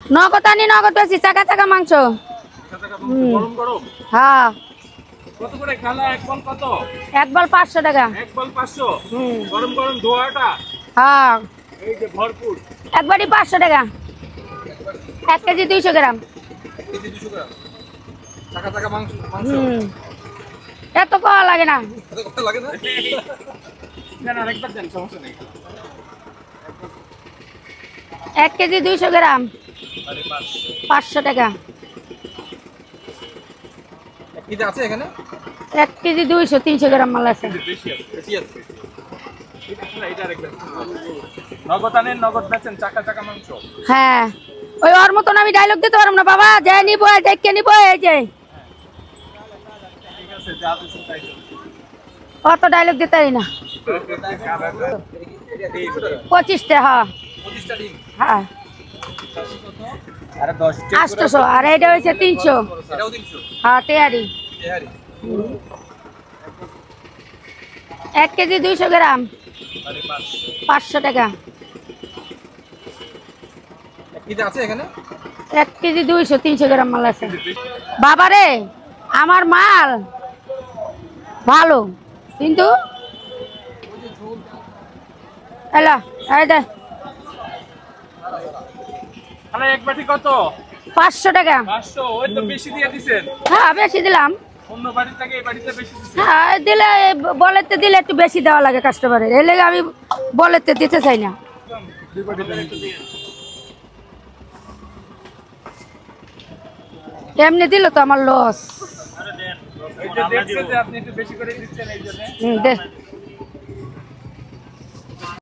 নগদ আনি নগদ বেশি চাকা চাকা মাংস। গরম গরম। হ্যাঁ। কত করে খালা এক বল কত? এক বল 500 টাকা। এক বল 500। গরম গরম ধোয়াটা। হ্যাঁ। এই যে ভরপুর। একবারই 500 টাকা। 1 কেজি 200 গ্রাম। 1 কেজি 200 গ্রাম। চাকা চাকা মাংস। এত কম লাগে না। এত কত লাগে না? না না আরেকবার দেন সমস্যা নেই। 1 কেজি 200 গ্রাম। 500 টাকা। 1 কেজি আছে এখানে? 1 কেজি 200 300 গ্রাম মাল আছে। বেশি আছে, বেশি আছে। এটা আরেকবার। নগদ আনেন নগদ বেচেন চাকা চাকা মাংস। হ্যাঁ, ওই ওর মতন আমি ডায়লগ দিতে পারবো না বাবা, যাই নিব দেখে নিব এই যে। ঠিক আছে যা দিছেন তাই চলবে। অত ডায়লগ দিতে পারি না। 25 টা। হ্যাঁ 25 টা ডিম। হ্যাঁ। আরে 10 টা 800 আর এটা হচ্ছে 300। এটাও 300। হ্যাঁ তেয়ারি। তেহারি। 1 কেজি 200 গ্রাম। আরে 500 টাকা। 1 কেজি আছে এখানে? 1 কেজি 200 300 গ্রাম মাল আছে। বাবারে আমার মাল ভালো কিন্তু এলা এই দে আরে এক বাটি কত? 500 টাকা। 500 ওই তো বেশি দিয়ে দিবেন। হ্যাঁ বেশি দিলাম। অন্য বাড়ি থেকে এই বাড়িতে বেশি দিছেন। হ্যাঁ দিলে বলেতে দিলে একটু বেশি দেওয়া লাগে কাস্টমারের, এর লেগে আমি বলেতে দিতে চাই না। দুই বাটি দেন একটু দিয়ে। এমনি দিল তো আমার লস। আরে দেন। এই যে দেখছেন যে আপনি একটু বেশি করে দিচ্ছেন এই জন্য। দে